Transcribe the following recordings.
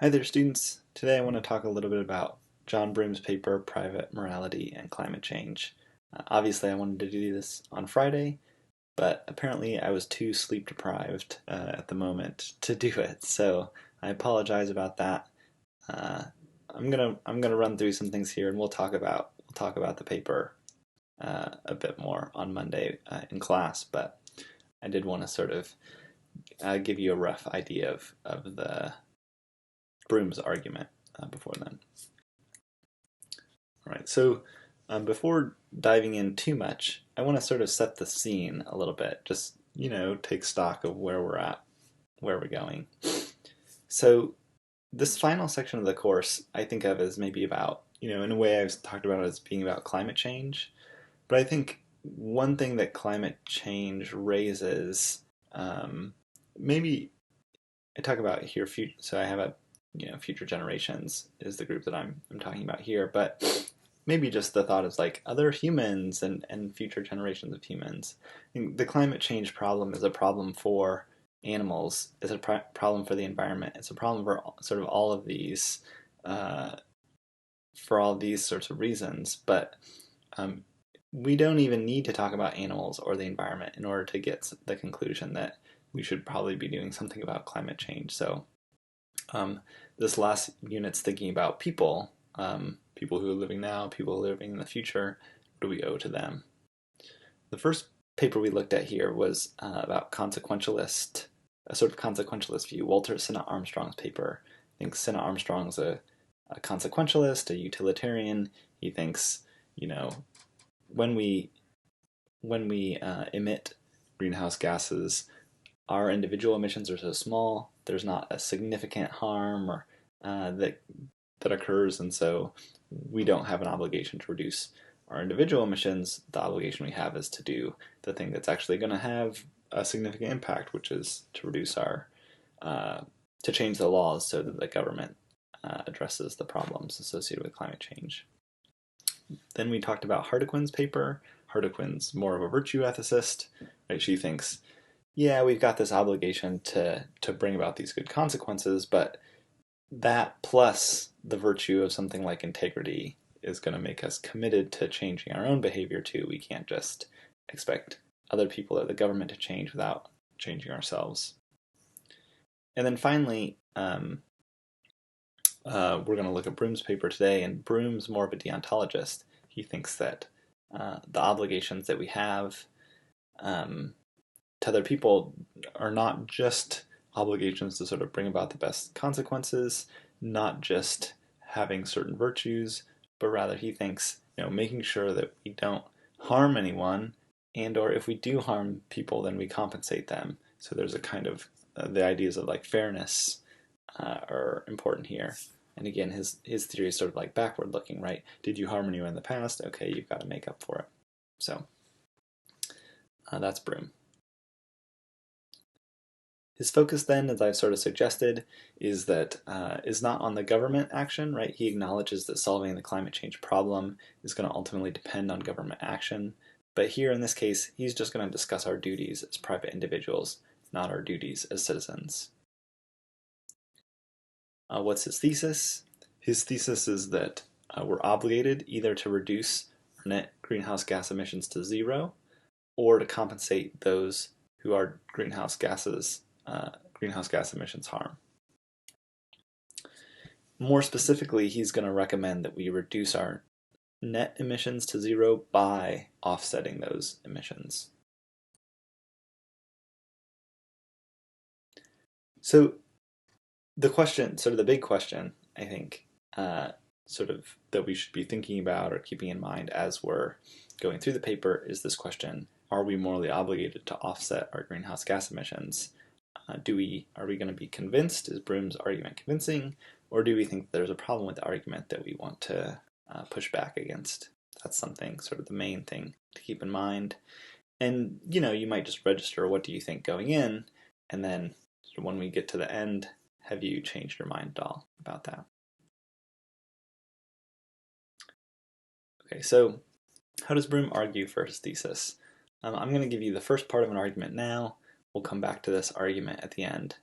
Hi there, students. Today I want to talk a little bit about John Broome's paper, Private Morality and Climate Change. Obviously, I wanted to do this on Friday, but apparently I was too sleep deprived at the moment to do it, so I apologize about that. Uh, I'm gonna run through some things here, and we'll talk about the paper a bit more on Monday in class. But I did want to sort of give you a rough idea of the Broome's argument before then. All right, so before diving in too much, I want to sort of set the scene a little bit, just, take stock of where we're at, where we're going. So, this final section of the course, I think of as maybe about, in a way I've talked about it as being about climate change, but I think one thing that climate change raises, maybe I talk about here, so I have future generations is the group that I'm talking about here, but maybe just the thought is like other humans and future generations of humans. The climate change problem is a problem for animals, it's a problem for the environment, it's a problem for sort of all of these, uh, for all these sorts of reasons, but um, we don't even need to talk about animals or the environment in order to get the conclusion that we should probably be doing something about climate change. So um, this last unit's thinking about people, people who are living now, people who are living in the future. What do we owe to them? The first paper we looked at here was about consequentialist, a sort of consequentialist view. Walter Sinnott Armstrong's paper. I think Sinnott Armstrong's a consequentialist, a utilitarian. He thinks, you know, when we emit greenhouse gases, our individual emissions are so small, there's not a significant harm or that occurs, and so we don't have an obligation to reduce our individual emissions. The obligation we have is to do the thing that's actually going to have a significant impact, which is to reduce our to change the laws so that the government addresses the problems associated with climate change. Then we talked about Harlequin's paper. Harlequin's more of a virtue ethicist, right? She thinks, yeah, we've got this obligation to bring about these good consequences, but that plus the virtue of something like integrity is going to make us committed to changing our own behavior too. We can't just expect other people or the government to change without changing ourselves. And then finally, we're going to look at Broome's paper today, and Broome's more of a deontologist. He thinks that the obligations that we have to other people are not just obligations to sort of bring about the best consequences, not just having certain virtues, but rather he thinks, making sure that we don't harm anyone, and or if we do harm people, then we compensate them. So there's a kind of the ideas of like fairness are important here. And again, his theory is sort of like backward looking, right? Did you harm anyone in the past? Okay, you've got to make up for it. So that's Broome. His focus then, as I've sort of suggested, is that is not on the government action, right? He acknowledges that solving the climate change problem is going to ultimately depend on government action. But here in this case, he's just going to discuss our duties as private individuals, not our duties as citizens. What's his thesis? His thesis is that we're obligated either to reduce our net greenhouse gas emissions to zero or to compensate those who are greenhouse gas emissions harm. More specifically, he's going to recommend that we reduce our net emissions to zero by offsetting those emissions. So the question, sort of the big question, I think, sort of that we should be thinking about or keeping in mind as we're going through the paper is this question: are we morally obligated to offset our greenhouse gas emissions? Are we going to be convinced? Is Broome's argument convincing, or do we think there's a problem with the argument that we want to push back against? That's something, sort of the main thing to keep in mind. And you might just register what do you think going in, and then when we get to the end, have you changed your mind at all about that? Okay, so how does Broome argue for his thesis? I'm going to give you the first part of an argument now. We'll come back to this argument at the end.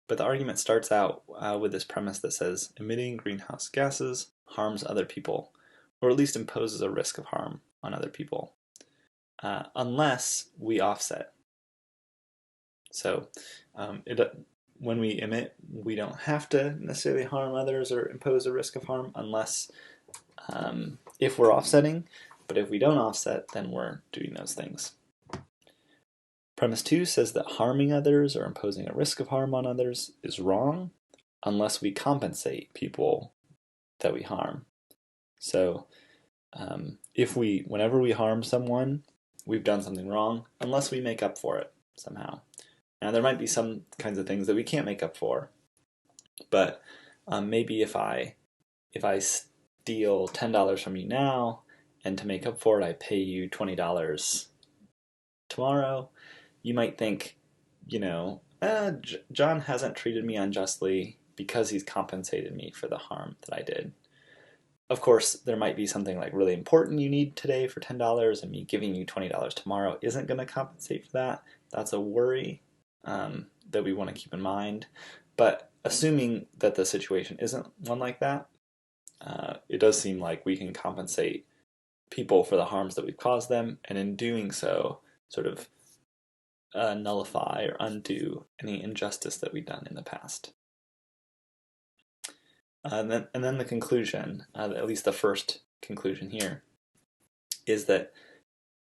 But the argument starts out with this premise that says emitting greenhouse gases harms other people, or at least imposes a risk of harm on other people, unless we offset. So when we emit, we don't have to necessarily harm others or impose a risk of harm unless if we're offsetting, but if we don't offset, then we're doing those things. Premise 2 says that harming others or imposing a risk of harm on others is wrong unless we compensate people that we harm. So whenever we harm someone, we've done something wrong unless we make up for it somehow. Now there might be some kinds of things that we can't make up for, but maybe if I steal $10 from you now, and to make up for it I pay you $20 tomorrow, you might think, John hasn't treated me unjustly because he's compensated me for the harm that I did. Of course, there might be something like really important you need today for $10, and me giving you $20 tomorrow isn't going to compensate for that. That's a worry that we want to keep in mind. But assuming that the situation isn't one like that, it does seem like we can compensate people for the harms that we've caused them, and in doing so, sort of nullify or undo any injustice that we've done in the past. And then the conclusion, at least the first conclusion here, is that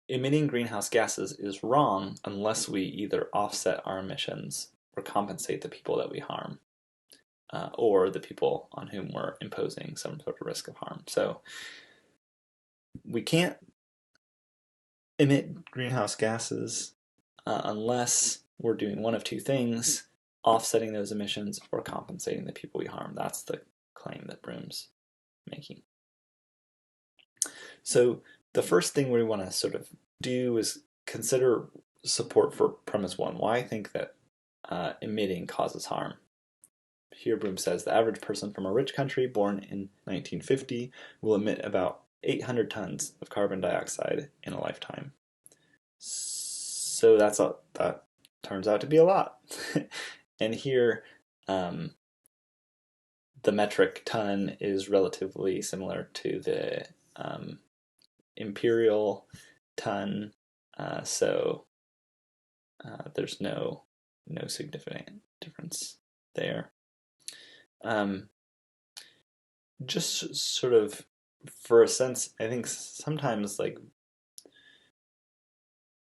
emitting greenhouse gases is wrong unless we either offset our emissions or compensate the people that we harm, or the people on whom we're imposing some sort of risk of harm. So we can't emit greenhouse gases unless we're doing one of two things: offsetting those emissions or compensating the people we harm. That's the claim that Broome's making. So the first thing we want to sort of do is consider support for premise 1. Why I think that emitting causes harm. Here Broome says the average person from a rich country born in 1950 will emit about 800 tons of carbon dioxide in a lifetime. So that turns out to be a lot. And here the metric ton is relatively similar to the imperial ton, so there's no significant difference there. Just sort of for a sense, I think sometimes like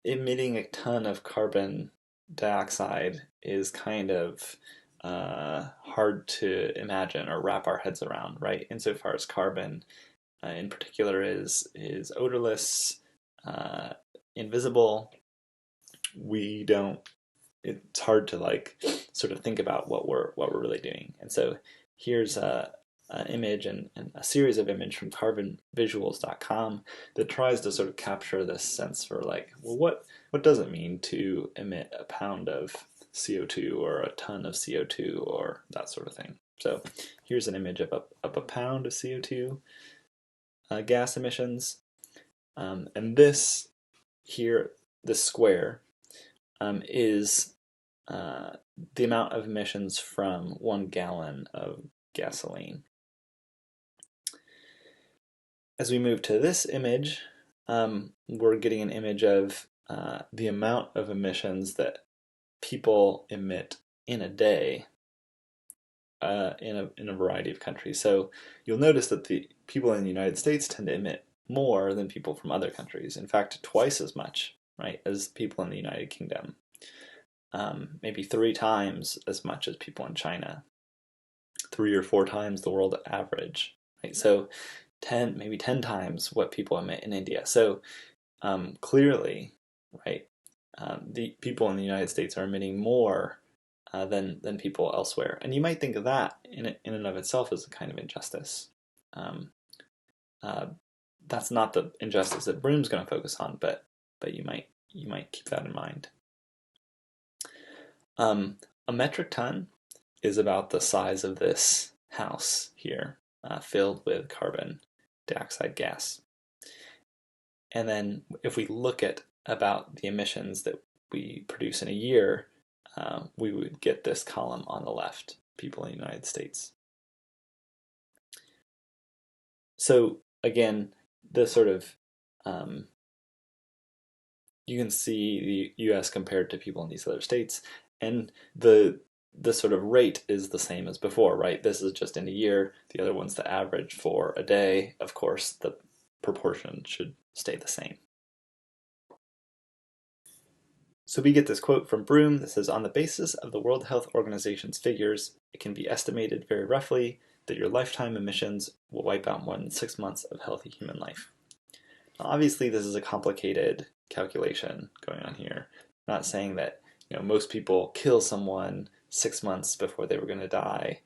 emitting a ton of carbon dioxide is kind of hard to imagine or wrap our heads around, right? Insofar as carbon in particular is odorless, invisible, it's hard to like sort of think about what we're really doing. And so here's an image and a series of images from carbonvisuals.com that tries to sort of capture this sense for like, well, what does it mean to emit a pound of CO2 or a ton of CO2 or that sort of thing. So here's an image of a pound of CO2 gas emissions, and this square is the amount of emissions from 1 gallon of gasoline. As we move to this image, we're getting an image of the amount of emissions that people emit in a day in a variety of countries. So you'll notice that the people in the United States tend to emit more than people from other countries. In fact, twice as much, right, as people in the United Kingdom. Maybe 3 times as much as people in China. 3 or 4 times the world average, right? So maybe 10 times what people emit in India. So clearly, right, the people in the United States are emitting more than people elsewhere. And you might think of that in and of itself as a kind of injustice. That's not the injustice that Broome's going to focus on, but you might keep that in mind. A metric ton is about the size of this house here, filled with carbon dioxide gas. And then if we look at about the emissions that we produce in a year, we would get this column on the left, people in the United States. So again, the sort of you can see the U.S. compared to people in these other states, and the sort of rate is the same as before, right? This is just in a year. The other one's the average for a day. Of course, the proportion should stay the same. So we get this quote from Broome that says, on the basis of the World Health Organization's figures, it can be estimated very roughly that your lifetime emissions will wipe out more than 6 months of healthy human life. Now, obviously, this is a complicated calculation going on here. I'm not saying that most people kill someone 6 months before they were going to die,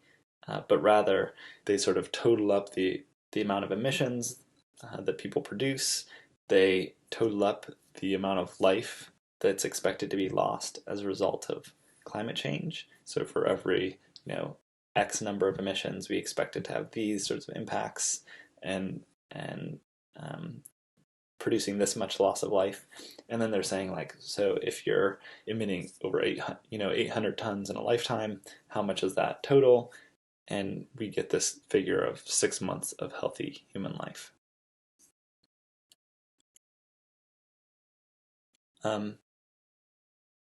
but rather they sort of total up the amount of emissions that people produce. They total up the amount of life that's expected to be lost as a result of climate change. So for every X number of emissions, we expect it to have these sorts of impacts and producing this much loss of life. And then they're saying, like, so if you're emitting over 800 tons in a lifetime, how much is that total? And we get this figure of 6 months of healthy human life.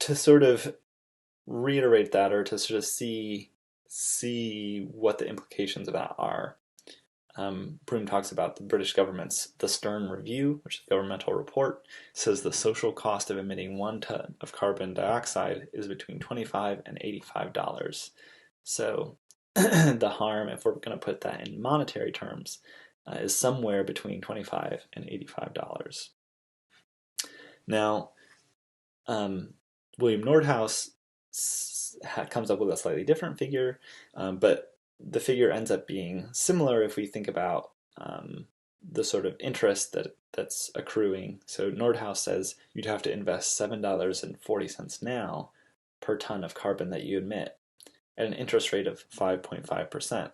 To sort of reiterate that, or to sort of see what the implications of that are, Broome talks about the British government's The Stern Review, which is a governmental report, says the social cost of emitting 1 ton of carbon dioxide is between $25 and $85. So the harm, if we're going to put that in monetary terms, is somewhere between $25 and $85. Now, William Nordhaus comes up with a slightly different figure, but the figure ends up being similar if we think about the sort of interest that's accruing. So Nordhaus says you'd have to invest $7.40 now per ton of carbon that you emit at an interest rate of 5.5%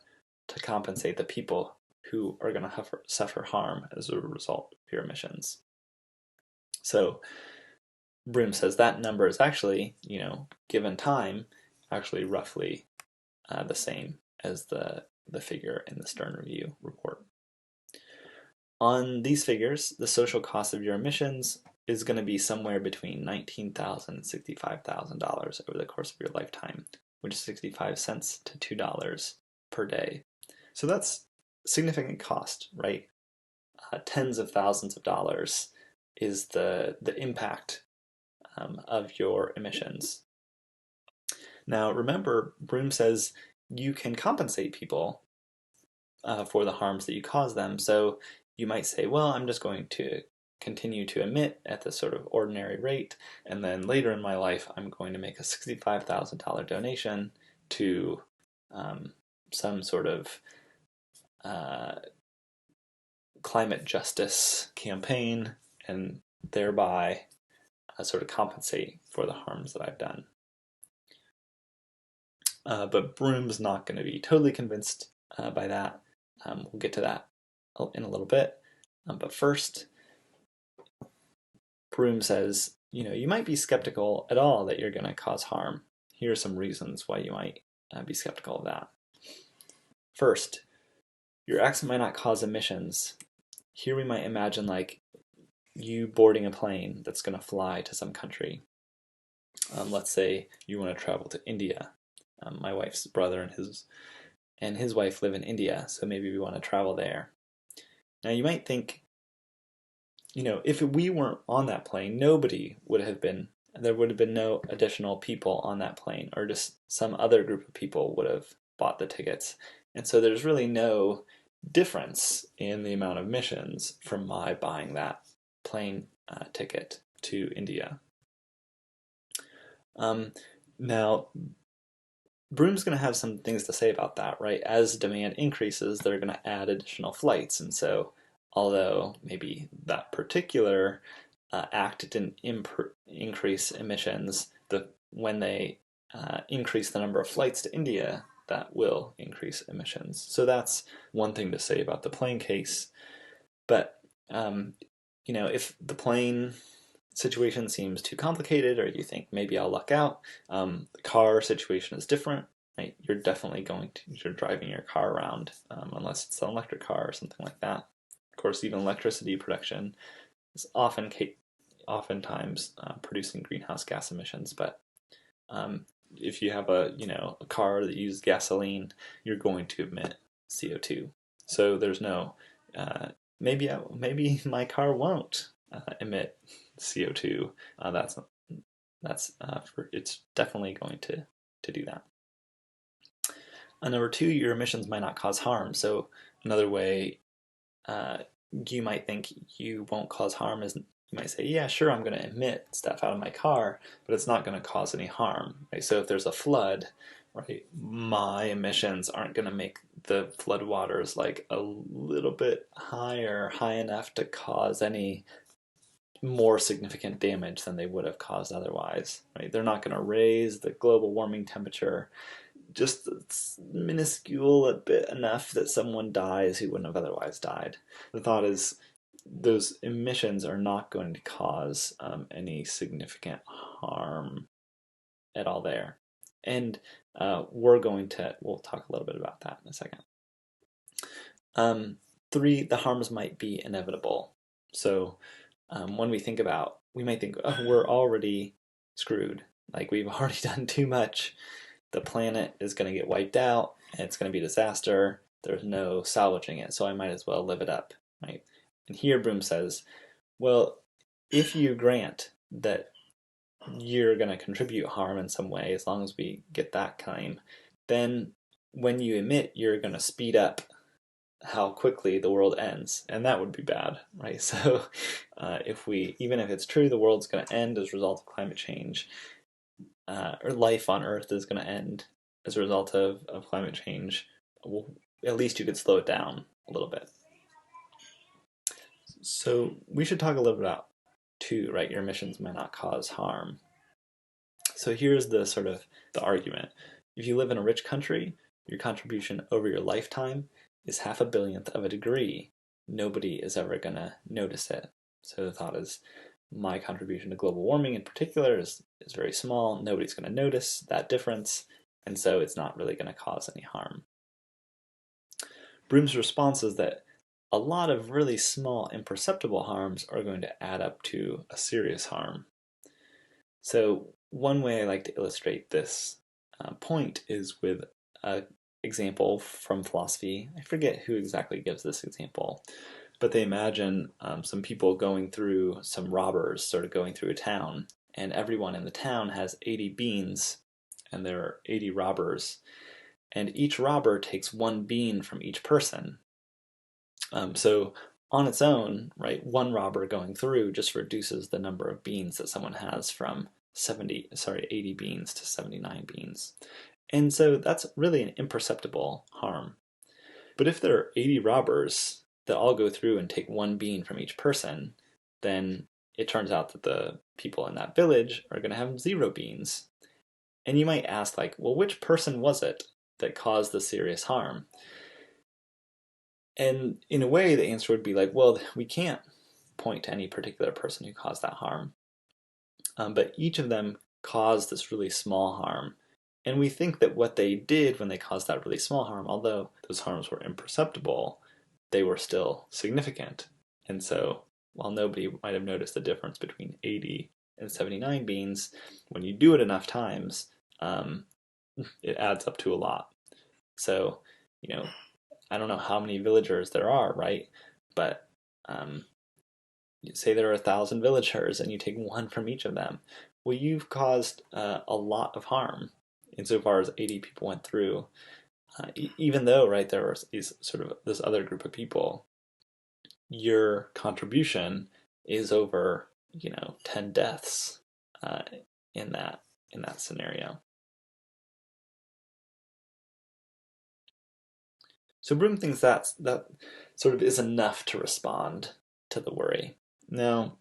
to compensate the people who are going to suffer harm as a result of your emissions. So Broome says that number is actually, given time, actually roughly the same as the figure in the Stern Review report. On these figures, the social cost of your emissions is going to be somewhere between $19,000 and $65,000 over the course of your lifetime, which is 65 cents to $2 per day. So that's significant cost, right? Tens of thousands of dollars is the impact of your emissions. Now, remember, Broome says you can compensate people for the harms that you cause them. So you might say, well, I'm just going to continue to emit at this sort of ordinary rate, and then later in my life, I'm going to make a $65,000 donation to some sort of climate justice campaign, and thereby sort of compensate for the harms that I've done. But Broome's not going to be totally convinced by that. We'll get to that in a little bit. But first, Broome says, you might be skeptical at all that you're going to cause harm. Here are some reasons why you might be skeptical of that. First, your acts might not cause emissions. Here we might imagine like you boarding a plane that's going to fly to some country. Let's say you want to travel to India. My wife's brother and his wife live in India, so maybe we want to travel there. Now you might think, if we weren't on that plane, there would have been no additional people on that plane, or just some other group of people would have bought the tickets. And so there's really no difference in the amount of emissions from my buying that plane ticket to India. Now, Broome's going to have some things to say about that, right? As demand increases, they're going to add additional flights. And so, although maybe that particular act didn't increase emissions, when they increase the number of flights to India, that will increase emissions. So that's one thing to say about the plane case. But, if the plane situation seems too complicated, or you think maybe I'll luck out. The car situation is different. Right? You're definitely you're driving your car around, unless it's an electric car or something like that. Of course, even electricity production is oftentimes producing greenhouse gas emissions. But if you have a car that uses gasoline, you're going to emit CO2. So there's no maybe my car won't emit CO2. It's definitely going to do that. Number two, your emissions might not cause harm. So another way you might think you won't cause harm is you might say, yeah, sure, I'm going to emit stuff out of my car, but it's not going to cause any harm. Right? So if there's a flood, right, my emissions aren't going to make the flood waters like a little bit high enough to cause any more significant damage than they would have caused otherwise. Right? They're not going to raise the global warming temperature just minuscule a bit enough that someone dies who wouldn't have otherwise died. The thought is those emissions are not going to cause any significant harm at all there. And we'll talk a little bit about that in a second. Three, the harms might be inevitable. So when we might think, oh, we're already screwed. Like we've already done too much. The planet is going to get wiped out, and it's going to be a disaster. There's no salvaging it, so I might as well live it up, right? And here Broome says, well, if you grant that you're going to contribute harm in some way, as long as we get that claim, then when you emit, you're going to speed up how quickly the world ends, and that would be bad, right? So even if it's true the world's going to end as a result of climate change, or life on Earth is going to end as a result of climate change, well, at least you could slow it down a little bit. So we should talk a little bit about two, right? Your emissions might not cause harm. So here's the sort of the argument. If you live in a rich country, your contribution over your lifetime is 0.5 billionth of a degree. Nobody is ever going to notice it. So the thought is, my contribution to global warming in particular is very small. Nobody's going to notice that difference, and so it's not really going to cause any harm. Broome's response is that a lot of really small, imperceptible harms are going to add up to a serious harm. So one way I like to illustrate this point is with an example from philosophy. I forget who exactly gives this example, but they imagine some people some robbers sort of going through a town, and everyone in the town has 80 beans, and there are 80 robbers, and each robber takes 1 bean from each person. So on its own, right, one robber going through just reduces the number of beans that someone has from 80 beans to 79 beans. And so that's really an imperceptible harm. But if there are 80 robbers that all go through and take 1 bean from each person, then it turns out that the people in that village are going to have 0 beans. And you might ask, like, well, which person was it that caused the serious harm? And in a way, the answer would be like, well, we can't point to any particular person who caused that harm. But each of them caused this really small harm. And we think that what they did when they caused that really small harm, although those harms were imperceptible, they were still significant. And so while nobody might have noticed the difference between 80 and 79 beans, when you do it enough times, it adds up to a lot. So, I don't know how many villagers there are, right? But say there are 1,000 villagers and you take 1 from each of them. Well, you've caused a lot of harm insofar as 80 people went through. Even though, right, there was this other group of people, your contribution is over, 10 deaths in that scenario. So Broome thinks that sort of is enough to respond to the worry. Now,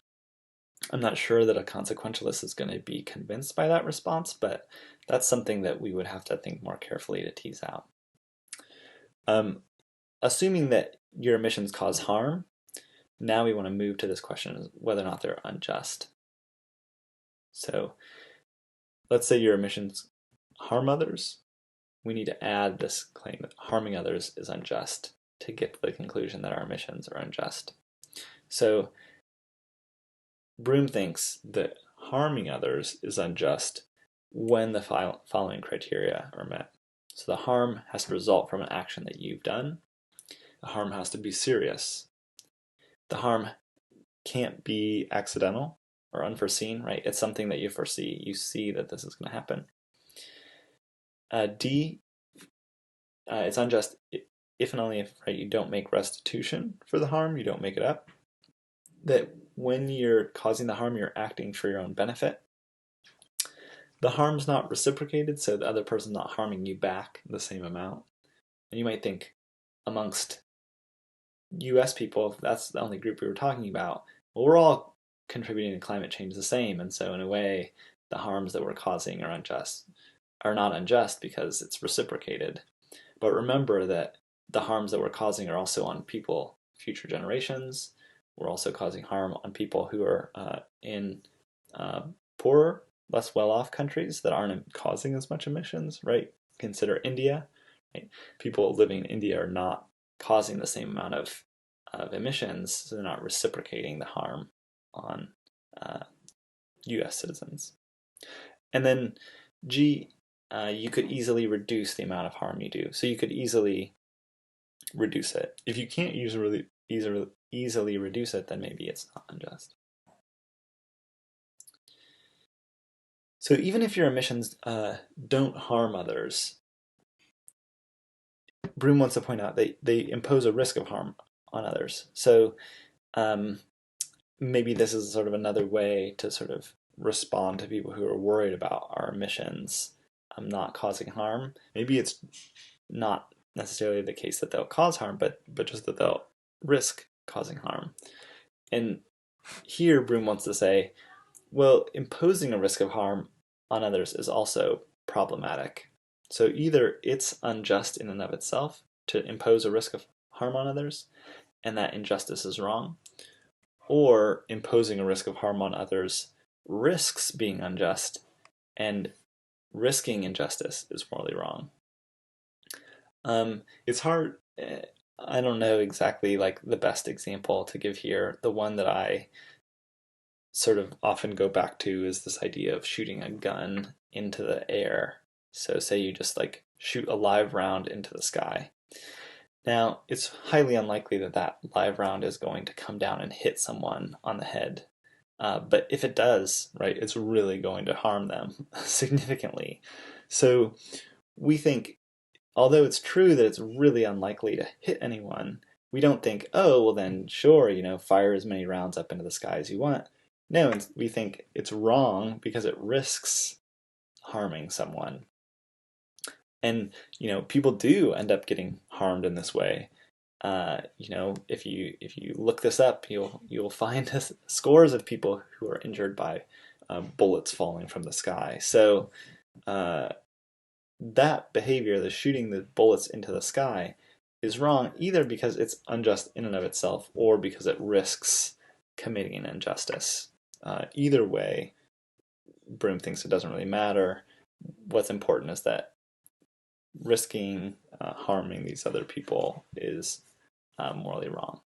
I'm not sure that a consequentialist is going to be convinced by that response, but that's something that we would have to think more carefully to tease out. Assuming that your emissions cause harm, now we want to move to this question of whether or not they're unjust. So let's say your emissions harm others. We need to add this claim that harming others is unjust to get to the conclusion that our emissions are unjust. So Broome thinks that harming others is unjust when the following criteria are met. So the harm has to result from an action that you've done. The harm has to be serious. The harm can't be accidental or unforeseen, right? It's something that you foresee. You see that this is going to happen. D, it's unjust if and only if, right, you don't make restitution for the harm, you don't make it up. That when you're causing the harm, you're acting for your own benefit. The harm's not reciprocated, so the other person's not harming you back the same amount. And you might think, amongst US people, if that's the only group we were talking about, well, we're all contributing to climate change the same, and so in a way, the harms that we're causing are not unjust because it's reciprocated. But remember that the harms that we're causing are also on people, future generations. We're also causing harm on people who are in poorer, less well-off countries that aren't causing as much emissions, right? Consider India. Right? People living in India are not causing the same amount of emissions, so they're not reciprocating the harm on US citizens. And then G, you could easily reduce the amount of harm you do. So you could easily reduce it. If you can't easily reduce it, then maybe it's not unjust. So even if your emissions don't harm others, Broome wants to point out they impose a risk of harm on others. So maybe this is sort of another way to sort of respond to people who are worried about our emissions not causing harm. Maybe it's not necessarily the case that they'll cause harm, but just that they'll risk causing harm. And here Broome wants to say, well, imposing a risk of harm on others is also problematic. So either it's unjust in and of itself to impose a risk of harm on others, and that injustice is wrong, or imposing a risk of harm on others risks being unjust, and risking injustice is morally wrong. It's hard. I don't know exactly like the best example to give here. The one that I sort of often go back to is this idea of shooting a gun into the air. So say you just like shoot a live round into the sky. Now, it's highly unlikely that that live round is going to come down and hit someone on the head. But if it does, right, it's really going to harm them significantly. So we think, although it's true that it's really unlikely to hit anyone, we don't think, oh, well then, sure, fire as many rounds up into the sky as you want. No, we think it's wrong because it risks harming someone. And, people do end up getting harmed in this way. If you look this up, you'll find scores of people who are injured by bullets falling from the sky. So that behavior, the shooting the bullets into the sky, is wrong either because it's unjust in and of itself or because it risks committing an injustice. Either way, Broome thinks it doesn't really matter. What's important is that risking harming these other people is morally wrong.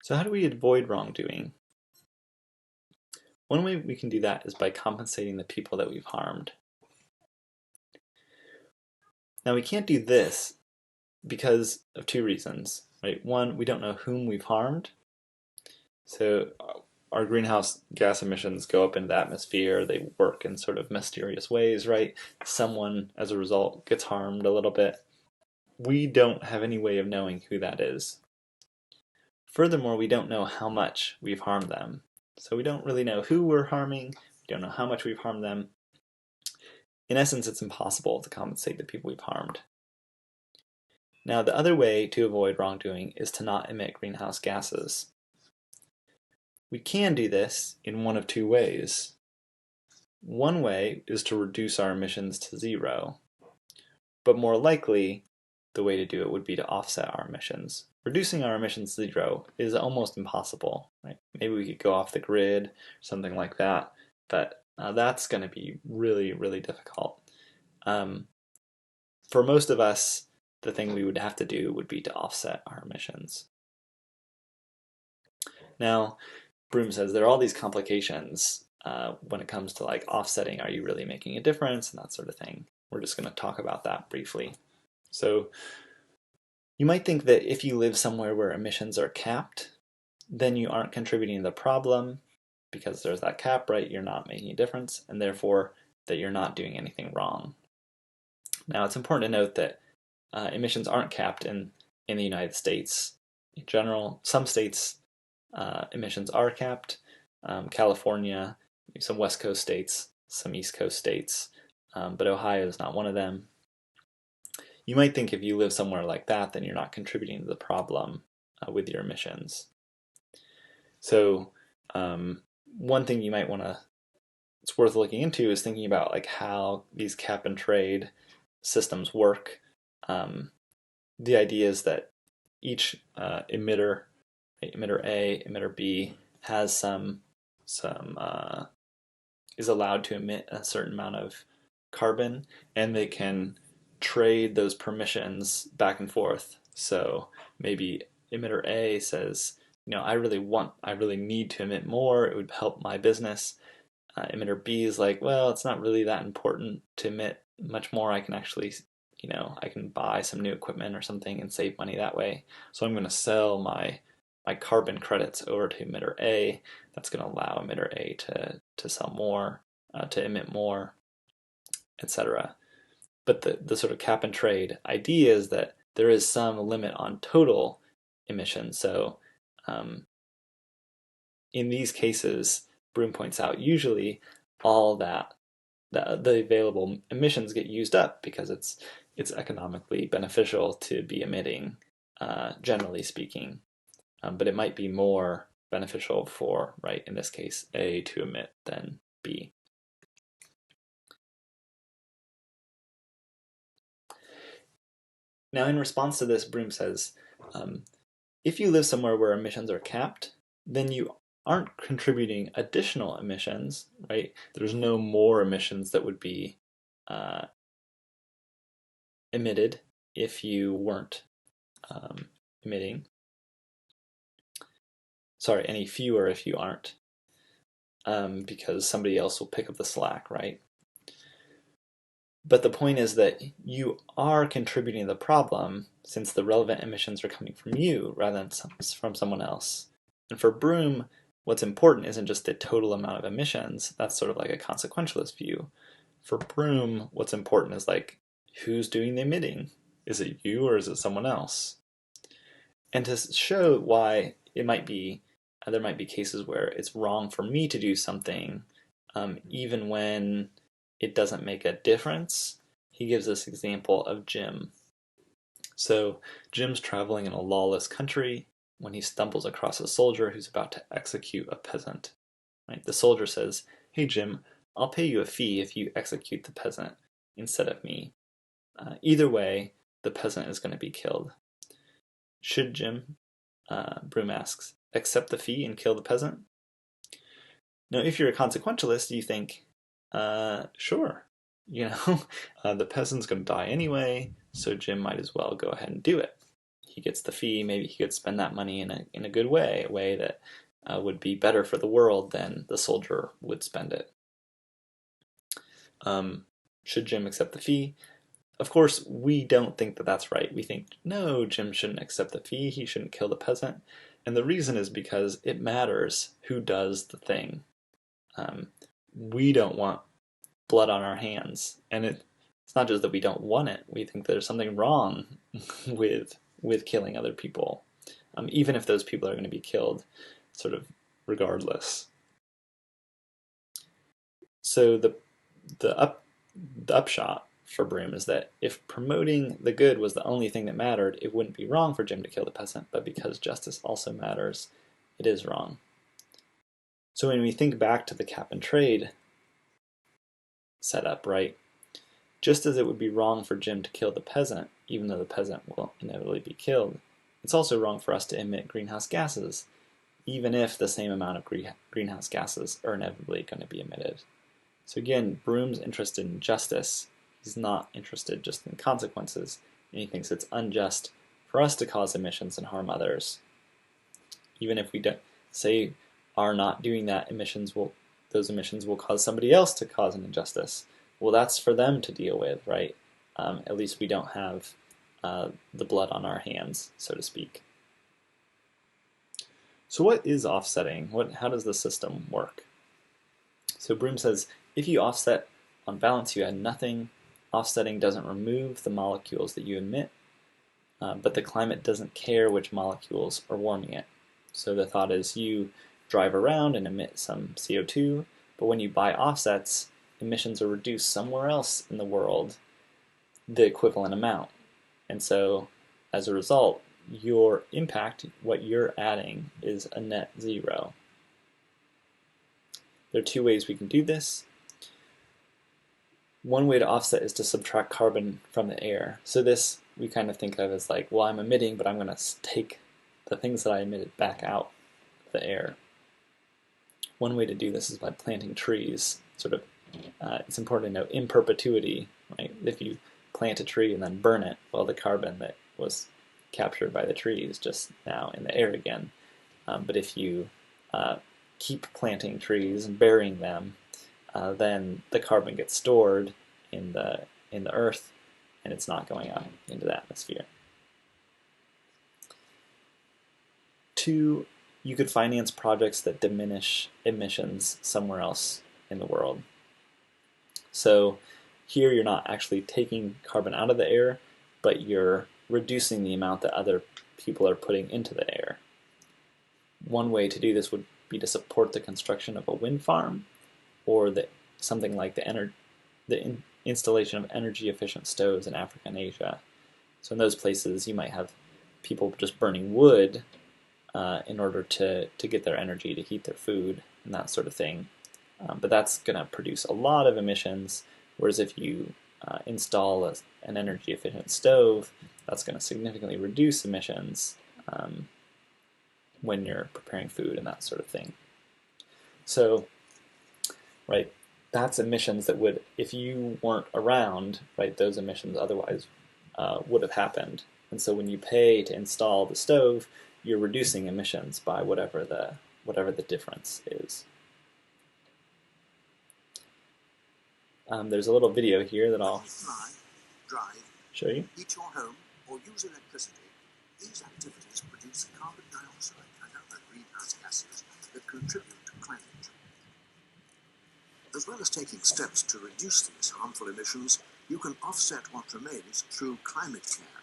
So how do we avoid wrongdoing? One way we can do that is by compensating the people that we've harmed. Now we can't do this because of two reasons, right? One, we don't know whom we've harmed. So our greenhouse gas emissions go up into the atmosphere. They work in sort of mysterious ways, right? Someone, as a result, gets harmed a little bit. We don't have any way of knowing who that is. Furthermore, we don't know how much we've harmed them. So we don't really know who we're harming. We don't know how much we've harmed them. In essence, it's impossible to compensate the people we've harmed. Now, the other way to avoid wrongdoing is to not emit greenhouse gases. We can do this in one of two ways. One way is to reduce our emissions to zero, but more likely, the way to do it would be to offset our emissions reducing our emissions to zero is almost impossible, right? Maybe we could go off the grid, something like that, but that's going to be really, really difficult. For most of us, the thing we would have to do would be to offset our emissions. Now, Broome says there are all these complications when it comes to like offsetting. Are you really making a difference and that sort of thing? We're just going to talk about that briefly. So you might think that if you live somewhere where emissions are capped, then you aren't contributing to the problem because there's that cap, right? You're not making a difference, and therefore that you're not doing anything wrong. Now, it's important to note that emissions aren't capped in the United States. In general, some states emissions are capped. California, some West Coast states, some East Coast states, but Ohio is not one of them. You might think if you live somewhere like that, then you're not contributing to the problem with your emissions. So one thing you might want to, it's worth looking into is thinking about like how these cap and trade systems work. The idea is that each emitter A, emitter B, has is allowed to emit a certain amount of carbon, and they can trade those permissions back and forth. So maybe emitter A says, I really need to emit more. It would help my business. Emitter B is like, well, it's not really that important to emit much more. I can actually, I can buy some new equipment or something and save money that way. So I'm going to sell my carbon credits over to emitter A. That's going to allow emitter A to sell more, to emit more, etc. But the sort of cap and trade idea is that there is some limit on total emissions. So in these cases, Broome points out, usually all the available emissions get used up because it's economically beneficial to be emitting, generally speaking. But it might be more beneficial for, right, in this case, A to emit than B. Now, in response to this, Broome says, if you live somewhere where emissions are capped, then you aren't contributing additional emissions, right? There's no more emissions that would be emitted if you weren't emitting. Sorry, any fewer if you aren't, because somebody else will pick up the slack, right? But the point is that you are contributing to the problem since the relevant emissions are coming from you rather than from someone else. And for Broome, what's important isn't just the total amount of emissions. That's sort of like a consequentialist view. For Broome, what's important is like, who's doing the emitting? Is it you or is it someone else? And to show why there might be cases where it's wrong for me to do something, even when it doesn't make a difference, he gives this example of Jim. So Jim's traveling in a lawless country when he stumbles across a soldier who's about to execute a peasant. Right? The soldier says, "Hey Jim, I'll pay you a fee if you execute the peasant instead of me. Either way, the peasant is going to be killed." Should Jim, Broome asks, accept the fee and kill the peasant? Now, if you're a consequentialist, you think, sure, the peasant's going to die anyway, so Jim might as well go ahead and do it. He gets the fee, maybe he could spend that money in a good way, a way that would be better for the world than the soldier would spend it. Should Jim accept the fee? Of course, we don't think that that's right. We think, no, Jim shouldn't accept the fee, he shouldn't kill the peasant. And the reason is because it matters who does the thing. We don't want blood on our hands. And it's not just that we don't want it, we think there's something wrong with killing other people, even if those people are going to be killed, sort of regardless. So the upshot for Broome is that if promoting the good was the only thing that mattered, it wouldn't be wrong for Jim to kill the peasant, but because justice also matters, it is wrong. So when we think back to the cap and trade setup, right, just as it would be wrong for Jim to kill the peasant, even though the peasant will inevitably be killed, It's also wrong for us to emit greenhouse gases, even if the same amount of greenhouse gases are inevitably going to be emitted. So again, Broome's interested in justice. He's not interested just in consequences, and he thinks it's unjust for us to cause emissions and harm others. Even if we don't, say, are not doing that, those emissions will cause somebody else to cause an injustice. Well, that's for them to deal with, right? At least we don't have the blood on our hands, so to speak. So what is offsetting? How does the system work? So Broome says, if you offset, on balance you add nothing. Offsetting doesn't remove the molecules that you emit, but the climate doesn't care which molecules are warming it. So the thought is you drive around and emit some CO2, but when you buy offsets, emissions are reduced somewhere else in the world the equivalent amount. And so as a result, your impact, what you're adding, is a net zero. There are two ways we can do this. One way to offset is to subtract carbon from the air. So this we kind of think of as like, well, I'm emitting, but I'm going to take the things that I emitted back out of the air. One way to do this is by planting trees. It's important to note in perpetuity, right? If you plant a tree and then burn it, well, the carbon that was captured by the tree is just now in the air again. But if you keep planting trees and burying them, then the carbon gets stored in the earth, and it's not going up into the atmosphere. Two, you could finance projects that diminish emissions somewhere else in the world. So here you're not actually taking carbon out of the air, but you're reducing the amount that other people are putting into the air. One way to do this would be to support the construction of a wind farm, or something like the installation of energy-efficient stoves in Africa and Asia. So in those places, you might have people just burning wood in order to get their energy to heat their food and that sort of thing. But that's going to produce a lot of emissions, whereas if you install an energy-efficient stove, that's going to significantly reduce emissions when you're preparing food and that sort of thing. So, right, that's emissions that would, if you weren't around, right, those emissions otherwise would have happened. And so when you pay to install the stove, you're reducing emissions by whatever the difference is. There's a little video here that I'll show you. Heat your home or use electricity. These activities produce carbon dioxide and other greenhouse gases that contribute to climate change. As well as taking steps to reduce these harmful emissions, you can offset what remains through climate care.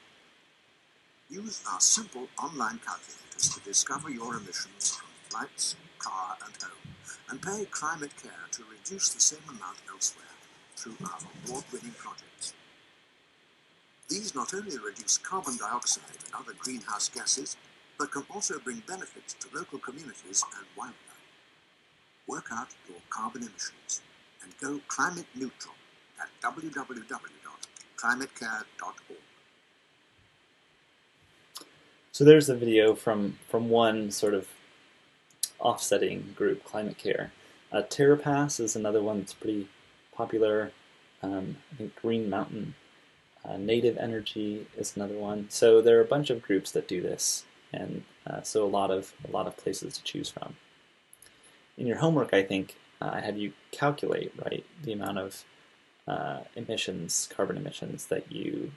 Use our simple online calculators to discover your emissions from flights, car and home, and pay climate care to reduce the same amount elsewhere through our award-winning projects. These not only reduce carbon dioxide and other greenhouse gases, but can also bring benefits to local communities and wildlife. Work out your carbon emissions and go climate neutral at www.climatecare.org. So there's a video from one sort of offsetting group, Climate Care. TerraPass is another one that's pretty popular. I think Green Mountain Native Energy is another one. So there are a bunch of groups that do this, and so a lot of places to choose from. In your homework, I think I had you calculate, right, the amount of carbon emissions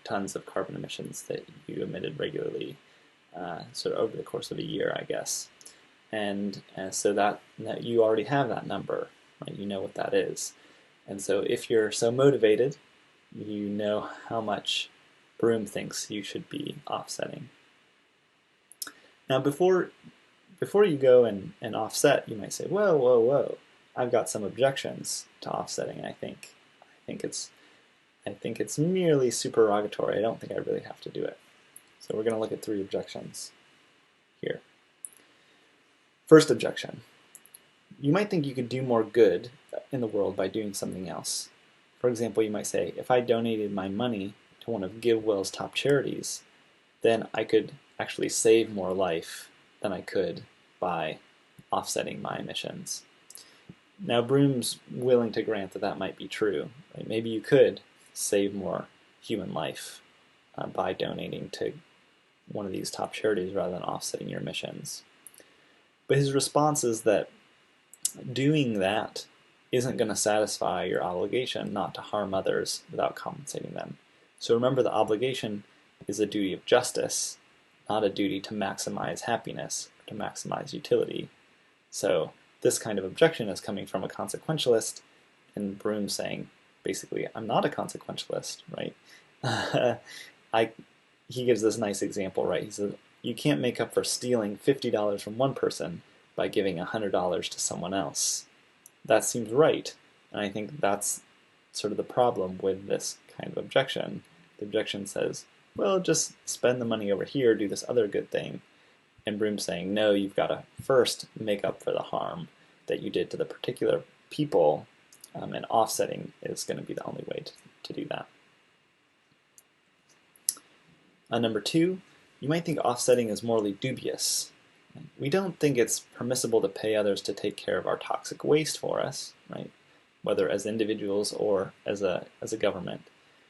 tons of carbon emissions that you emitted regularly, sort of over the course of a year, I guess. And so that you already have that number, right? You know what that is. And so if you're so motivated, you know how much Broome thinks you should be offsetting. Now before you go and offset, you might say, whoa, I've got some objections to offsetting. I think it's merely supererogatory. I don't think I really have to do it. So we're going to look at 3 objections here. First objection. You might think you could do more good in the world by doing something else. For example, you might say, if I donated my money to one of GiveWell's top charities, then I could actually save more life than I could by offsetting my emissions. Now, Broome's willing to grant that that might be true. Right? Maybe you could save more human life by donating to one of these top charities rather than offsetting your emissions. But his response is that doing that isn't going to satisfy your obligation not to harm others without compensating them. So remember, the obligation is a duty of justice, not a duty to maximize happiness or to maximize utility. So this kind of objection is coming from a consequentialist, and Broome saying, basically, I'm not a consequentialist, right? He gives this nice example, right? He says, you can't make up for stealing $50 from one person by giving $100 to someone else. That seems right, and I think that's sort of the problem with this kind of objection. The objection says, well, just spend the money over here, do this other good thing. And Broome's saying, no, you've got to first make up for the harm that you did to the particular people, and offsetting is going to be the only way to do that. Number two, you might think offsetting is morally dubious. We don't think it's permissible to pay others to take care of our toxic waste for us, right? Whether as individuals or as a government.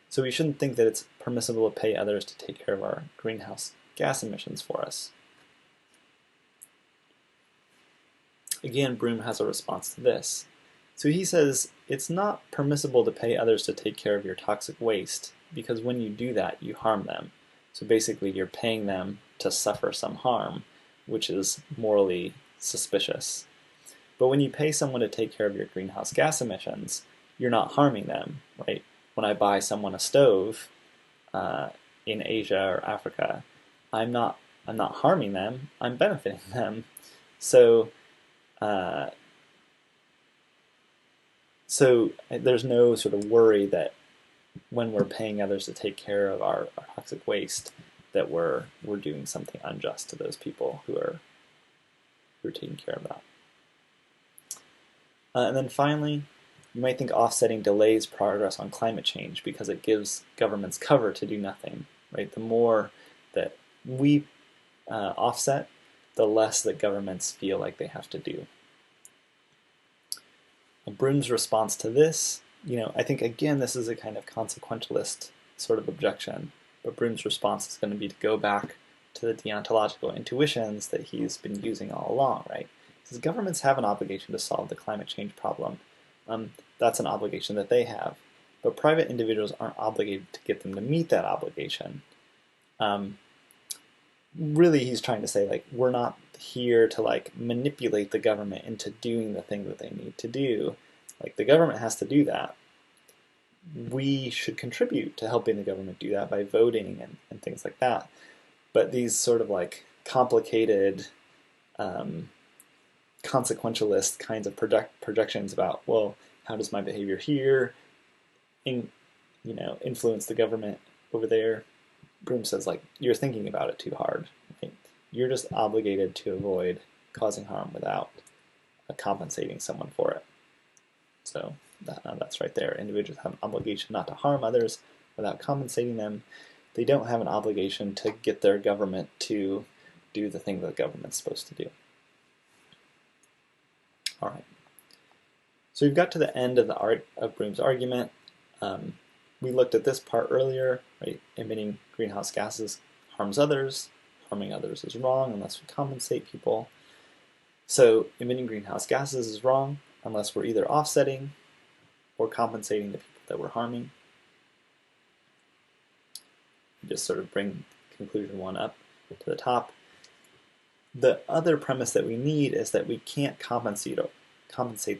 So we shouldn't think that it's permissible to pay others to take care of our greenhouse gas emissions for us. Again, Broome has a response to this. So he says, it's not permissible to pay others to take care of your toxic waste, because when you do that, you harm them. So basically, you're paying them to suffer some harm, which is morally suspicious. But when you pay someone to take care of your greenhouse gas emissions, you're not harming them, right? When I buy someone a stove in Asia or Africa, I'm not harming them, I'm benefiting them. So there's no sort of worry that when we're paying others to take care of our toxic waste, that we're doing something unjust to those people who are taking care of that. And then finally, you might think offsetting delays progress on climate change because it gives governments cover to do nothing. Right? The more that we offset, the less that governments feel like they have to do. Broome's response to this, I think again this is a kind of consequentialist sort of objection, but Broome's response is going to be to go back to the deontological intuitions that he's been using all along, right? He says governments have an obligation to solve the climate change problem. That's an obligation that they have, but private individuals aren't obligated to get them to meet that obligation. Really, he's trying to say, we're not here to manipulate the government into doing the thing that they need to do. The government has to do that. We should contribute to helping the government do that by voting and things like that. But these sort of complicated consequentialist kinds of projections about, well, how does my behavior here influence the government over there? Broome says, you're thinking about it too hard. Right? You're just obligated to avoid causing harm without compensating someone for it. So that's right there. Individuals have an obligation not to harm others without compensating them. They don't have an obligation to get their government to do the thing that the government's supposed to do. All right. So we've got to the end of Broome's argument. We looked at this part earlier, right? Emitting greenhouse gases harms others. Harming others is wrong unless we compensate people. So emitting greenhouse gases is wrong unless we're either offsetting or compensating the people that we're harming. Just sort of bring conclusion one up to the top. The other premise that we need is that we can't compensate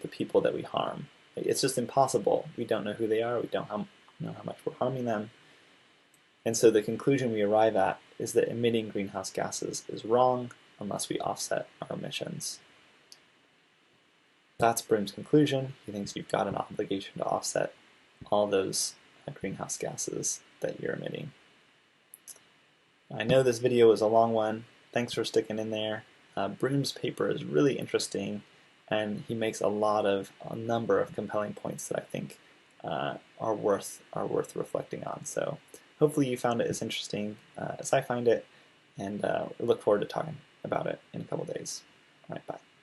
the people that we harm. It's just impossible. We don't know who they are. We don't know how much we're harming them. And so the conclusion we arrive at is that emitting greenhouse gases is wrong unless we offset our emissions. That's Broome's conclusion. He thinks you've got an obligation to offset all those greenhouse gases that you're emitting. I know this video was a long one. Thanks for sticking in there. Broome's paper is really interesting, and he makes a number of compelling points that I think are worth reflecting on. So hopefully you found it as interesting as I find it, and look forward to talking about it in a couple days. All right, bye.